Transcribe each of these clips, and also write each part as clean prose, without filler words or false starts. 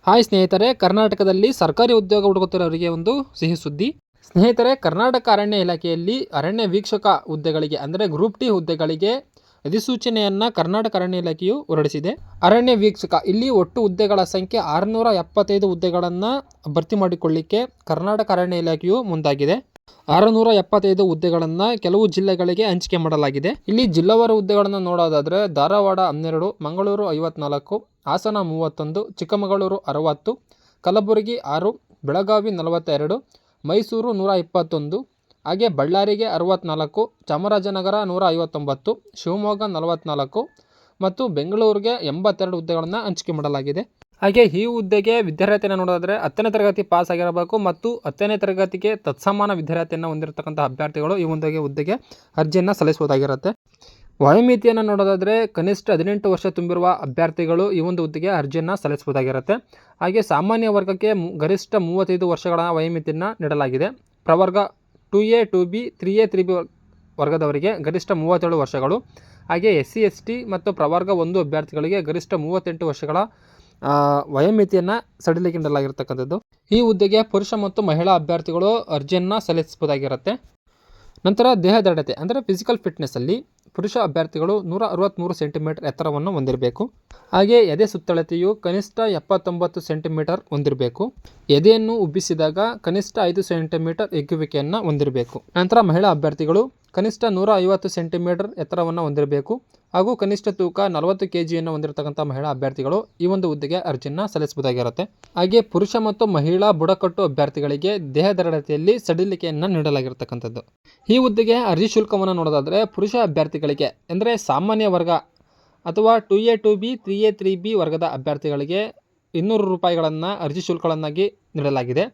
Hi ಸ್ನೇಹಿತರೆ, ಕರ್ನಾಟಕದಲ್ಲಿ ಸರ್ಕಾರಿ ಉದ್ಯೋಗ ಹುಡುಕುತ್ತಿರೋರಿಗೆ ಒಂದು ಸಿಹಿ ಸುದ್ದಿ. ಸ್ನೇಹಿತರೆ, ಕರ್ನಾಟಕ ಅರಣ್ಯ ಇಲಾಖೆಯಲ್ಲಿ ಅರಣ್ಯ ವೀಕ್ಷಕ ಹುದ್ದೆಗಳಿಗೆ ಅಂದರೆ ಗ್ರೂಪ್ ಟಿ ಹುದ್ದೆಗಳಿಗೆ ಅಧಿಸೂಚನೆಯನ್ನು ಕರ್ನಾಟಕ ಅರಣ್ಯ ಇಲಾಖೆಯು ಹೊರಡಿಸಿದೆ. ಅರಣ್ಯ ವೀಕ್ಷಕ ಇಲ್ಲಿ ಒಟ್ಟು ಹುದ್ದೆಗಳ ಸಂಖ್ಯೆ 675 ಹುದ್ದೆಗಳನ್ನು ಭರ್ತಿ ಮಾಡಿಕೊಳ್ಳಿಕ್ಕೆ ಕರ್ನಾಟಕ ಅರಣ್ಯ ಇಲಾಖೆಯು ಮುಂದಾಗಿದೆ. 675 ಹುದ್ದೆಗಳನ್ನು ಕೆಲವು ಜಿಲ್ಲೆಗಳಿಗೆ ಹಂಚಿಕೆ ಮಾಡಲಾಗಿದೆ. ಇಲ್ಲಿ ಜಿಲ್ಲಾವಾರು ಹುದ್ದೆಗಳನ್ನು ನೋಡೋದಾದರೆ ಧಾರವಾಡ 12, ಮಂಗಳೂರು 54, ಹಾಸನ 31, ಚಿಕ್ಕಮಗಳೂರು 60, ಕಲಬುರಗಿ 6, ಬೆಳಗಾವಿ 42, ಮೈಸೂರು 121, ಹಾಗೆ ಬಳ್ಳಾರಿಗೆ 64, ಚಾಮರಾಜನಗರ 159, ಶಿವಮೊಗ್ಗ 44 ಮತ್ತು ಬೆಂಗಳೂರಿಗೆ 82 ಹುದ್ದೆಗಳನ್ನು ಹಂಚಿಕೆ ಮಾಡಲಾಗಿದೆ. ಹಾಗೆ ಈ ಹುದ್ದೆಗೆ ವಿದ್ಯಾರ್ಹತೆಯನ್ನು ನೋಡೋದಾದರೆ 10ನೇ ತರಗತಿ ಪಾಸ್ ಆಗಿರಬೇಕು ಮತ್ತು 10ನೇ ತರಗತಿಗೆ ತತ್ಸಮಾನ ವಿದ್ಯಾರ್ಹತೆಯನ್ನು ಹೊಂದಿರತಕ್ಕಂಥ ಅಭ್ಯರ್ಥಿಗಳು ಈ ಹುದ್ದೆಗೆ ಅರ್ಜಿಯನ್ನು ಸಲ್ಲಿಸಬಹುದಾಗಿರುತ್ತೆ. ವಯೋಮಿತಿಯನ್ನು ನೋಡೋದಾದರೆ ಕನಿಷ್ಠ 18 ವರ್ಷ ತುಂಬಿರುವ ಅಭ್ಯರ್ಥಿಗಳು ಈ ಒಂದು ಹುದ್ದೆಗೆ ಅರ್ಜಿಯನ್ನು ಸಲ್ಲಿಸಬಹುದಾಗಿರುತ್ತೆ. ಹಾಗೆ ಸಾಮಾನ್ಯ ವರ್ಗಕ್ಕೆ ಗರಿಷ್ಠ 35 ವರ್ಷಗಳ ವಯೋಮಿತಿಯನ್ನು ನೀಡಲಾಗಿದೆ. ಪ್ರವರ್ಗ 2A 2B 3A 3B ವರ್ಗದವರಿಗೆ ಗರಿಷ್ಠ 37 ವರ್ಷಗಳು. ಹಾಗೆ SC ST ಮತ್ತು ಪ್ರವರ್ಗ 1 ಅಭ್ಯರ್ಥಿಗಳಿಗೆ ಗರಿಷ್ಠ 38 ವರ್ಷಗಳ ವಯೋಮಿತಿಯನ್ನು ಸಡಿಲಿಕೆ ನೀಡಲಾಗಿರ್ತಕ್ಕಂಥದ್ದು. ಈ ಹುದ್ದೆಗೆ ಪುರುಷ ಮತ್ತು ಮಹಿಳಾ ಅಭ್ಯರ್ಥಿಗಳು ಅರ್ಜಿಯನ್ನು ಸಲ್ಲಿಸಬಹುದಾಗಿರುತ್ತೆ. ನಂತರ ದೇಹದೃಢತೆ ಅಂದರೆ ಫಿಸಿಕಲ್ ಫಿಟ್ನೆಸ್ಸಲ್ಲಿ ಪುರುಷ ಅಭ್ಯರ್ಥಿಗಳು 163 ಸೆಂಟಿಮೀಟರ್ ಎತ್ತರವನ್ನು ಹೊಂದಿರಬೇಕು. ಹಾಗೆ ಎದೆ ಸುತ್ತಳತೆಯು ಕನಿಷ್ಠ 79 ಸೆಂಟಿಮೀಟರ್ ಹೊಂದಿರಬೇಕು. ಎದೆಯನ್ನು ಉಬ್ಬಿಸಿದಾಗ ಕನಿಷ್ಠ 5 ಸೆಂಟಿಮೀಟರ್ ಹಿಗ್ಗುವಿಕೆಯನ್ನು ಹೊಂದಿರಬೇಕು. ನಂತರ ಮಹಿಳಾ ಅಭ್ಯರ್ಥಿಗಳು ಕನಿಷ್ಠ 150 ಸೆಂಟಿಮೀಟರ್ ಎತ್ತರವನ್ನು ಹೊಂದಿರಬೇಕು ಹಾಗೂ ಕನಿಷ್ಠ ತೂಕ 40 kgಯನ್ನು ಹೊಂದಿರತಕ್ಕಂಥ ಮಹಿಳಾ ಅಭ್ಯರ್ಥಿಗಳು ಈ ಒಂದು ಹುದ್ದೆಗೆ ಅರ್ಜಿಯನ್ನು ಸಲ್ಲಿಸಬಹುದಾಗಿರುತ್ತೆ. ಹಾಗೆ ಪುರುಷ ಮತ್ತು ಮಹಿಳಾ ಬುಡಕಟ್ಟು ಅಭ್ಯರ್ಥಿಗಳಿಗೆ ದೇಹದೃಢತೆಯಲ್ಲಿ ಸಡಿಲಿಕೆಯನ್ನು ನೀಡಲಾಗಿರ್ತಕ್ಕಂಥದ್ದು. ಈ ಹುದ್ದೆಗೆ ಅರ್ಜಿ ಶುಲ್ಕವನ್ನು ನೋಡೋದಾದರೆ ಪುರುಷ ಅಭ್ಯರ್ಥಿಗಳಿಗೆ ಅಂದರೆ ಸಾಮಾನ್ಯ ವರ್ಗ ಅಥವಾ 2A 2B 3A 3B ವರ್ಗದ ಅಭ್ಯರ್ಥಿಗಳಿಗೆ 200 ರೂಪಾಯಿಗಳನ್ನು ಅರ್ಜಿ ಶುಲ್ಕಗಳನ್ನಾಗಿ ನೀಡಲಾಗಿದೆ.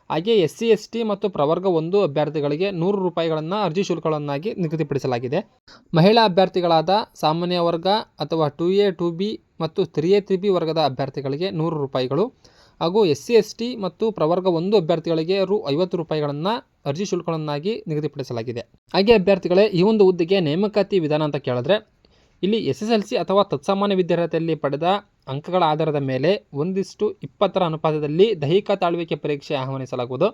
ಹಾಗೆ SC ST ಮತ್ತು ಪ್ರವರ್ಗ 1 ಅಭ್ಯರ್ಥಿಗಳಿಗೆ 100 ರೂಪಾಯಿಗಳನ್ನು ಅರ್ಜಿ ಶುಲ್ಕಗಳನ್ನಾಗಿ ನಿಗದಿಪಡಿಸಲಾಗಿದೆ. ಮಹಿಳಾ ಅಭ್ಯರ್ಥಿಗಳಾದ ಸಾಮಾನ್ಯ ವರ್ಗ ಅಥವಾ 2A 2B ಮತ್ತು 3A 3B ವರ್ಗದ ಅಭ್ಯರ್ಥಿಗಳಿಗೆ 100 ರೂಪಾಯಿಗಳು ಹಾಗೂ SC ST ಮತ್ತು ಪ್ರವರ್ಗ 1 ಅಭ್ಯರ್ಥಿಗಳಿಗೆ 50 ರೂಪಾಯಿಗಳನ್ನು ಅರ್ಜಿ ಶುಲ್ಕಗಳನ್ನಾಗಿ ನಿಗದಿಪಡಿಸಲಾಗಿದೆ. ಹಾಗೆ ಅಭ್ಯರ್ಥಿಗಳೇ, ಈ ಒಂದು ಹುದ್ದೆಗೆ ನೇಮಕಾತಿ ವಿಧಾನ ಅಂತ ಕೇಳಿದ್ರೆ ಇಲ್ಲಿ SSLC ಅಥವಾ ತತ್ಸಾಮಾನ್ಯ ವಿದ್ಯಾರ್ಹತೆಯಲ್ಲಿ ಪಡೆದ ಅಂಕಗಳ ಆಧಾರದ ಮೇಲೆ 1:20 ಅನುಪಾತದಲ್ಲಿ ದೈಹಿಕ ತಾಳ್ವಿಕೆ ಪರೀಕ್ಷೆ ಆಹ್ವಾನಿಸಲಾಗುವುದು.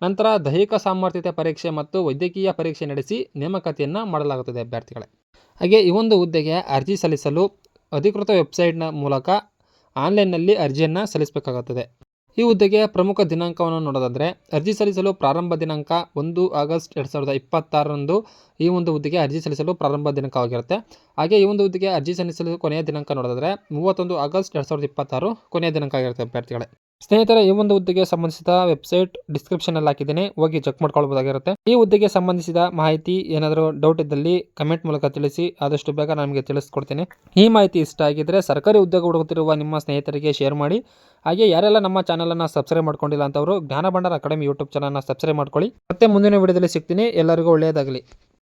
ನಂತರ ದೈಹಿಕ ಸಾಮರ್ಥ್ಯತೆ ಪರೀಕ್ಷೆ ಮತ್ತು ವೈದ್ಯಕೀಯ ಪರೀಕ್ಷೆ ನಡೆಸಿ ನೇಮಕಾತಿಯನ್ನು ಮಾಡಲಾಗುತ್ತದೆ ಅಭ್ಯರ್ಥಿಗಳೇ. ಹಾಗೆ ಈ ಒಂದು ಹುದ್ದೆಗೆ ಅರ್ಜಿ ಸಲ್ಲಿಸಲು ಅಧಿಕೃತ ವೆಬ್ಸೈಟ್ನ ಮೂಲಕ ಆನ್ಲೈನ್ನಲ್ಲಿ ಅರ್ಜಿಯನ್ನು ಸಲ್ಲಿಸಬೇಕಾಗುತ್ತದೆ. ಈ ಹುದ್ದೆಗೆ ಪ್ರಮುಖ ದಿನಾಂಕವನ್ನು ನೋಡೋದಾದರೆ ಅರ್ಜಿ ಸಲ್ಲಿಸಲು ಪ್ರಾರಂಭ ದಿನಾಂಕ 1 ಆಗಸ್ಟ್ 2026ರಂದು ಈ ಒಂದು ಹುದ್ದೆಗೆ ಅರ್ಜಿ ಸಲ್ಲಿಸಲು ಪ್ರಾರಂಭ ದಿನಾಂಕವಾಗಿರುತ್ತೆ. ಹಾಗೆ ಈ ಒಂದು ಹುದ್ದೆಗೆ ಅರ್ಜಿ ಸಲ್ಲಿಸಲು ಕೊನೆಯ ದಿನಾಂಕ ನೋಡೋದಾದರೆ 31 ಆಗಸ್ಟ್ 2026 ಕೊನೆಯ ದಿನಾಂಕ ಆಗಿರುತ್ತೆ ಅಭ್ಯರ್ಥಿಗಳೇ. ಸ್ನೇಹಿತರೆ, ಈ ಒಂದು ಹುದ್ದೆಗೆ ಸಂಬಂಧಿಸಿದ ವೆಬ್ಸೈಟ್ ಡಿಸ್ಕ್ರಿಪ್ಷನಲ್ಲಿ ಹಾಕಿದ್ದೀನಿ, ಹೋಗಿ ಚೆಕ್ ಮಾಡ್ಕೊಳ್ಬಹುದಾಗಿರುತ್ತೆ. ಈ ಹುದ್ದೆಗೆ ಸಂಬಂಧಿಸಿದ ಮಾಹಿತಿ ಏನಾದರೂ ಡೌಟ್ ಇದ್ದಲ್ಲಿ ಕಮೆಂಟ್ ಮೂಲಕ ತಿಳಿಸಿ, ಆದಷ್ಟು ಬೇಗ ನಿಮಗೆ ತಿಳಿಸ್ಕೊಡ್ತೀನಿ. ಈ ಮಾಹಿತಿ ಇಷ್ಟ ಆಗಿದ್ದರೆ ಸರ್ಕಾರಿ ಉದ್ಯೋಗ ಹುಡುಕುತ್ತಿರುವ ನಿಮ್ಮ ಸ್ನೇಹಿತರಿಗೆ ಶೇರ್ ಮಾಡಿ. ಹಾಗೆ ಯಾರೆಲ್ಲ ನಮ್ಮ ಚಾನಲನ್ನು ಸಬ್ಸ್ಕ್ರೈಬ್ ಮಾಡ್ಕೊಂಡಿಲ್ಲ ಅಂತವರು ಜ್ಞಾನ ಭಂಡಾರ ಅಕಾಡೆಮಿ ಯೂಟ್ಯೂಬ್ ಚಾನಲ್ನ ಸಬ್ಸ್ಕ್ರೈಬ್ ಮಾಡ್ಕೊಳ್ಳಿ. ಮತ್ತೆ ಮುಂದಿನ ವಿಡಿಯೋದಲ್ಲಿ ಸಿಗ್ತೀನಿ. ಎಲ್ಲರಿಗೂ ಒಳ್ಳೆಯದಾಗಲಿ.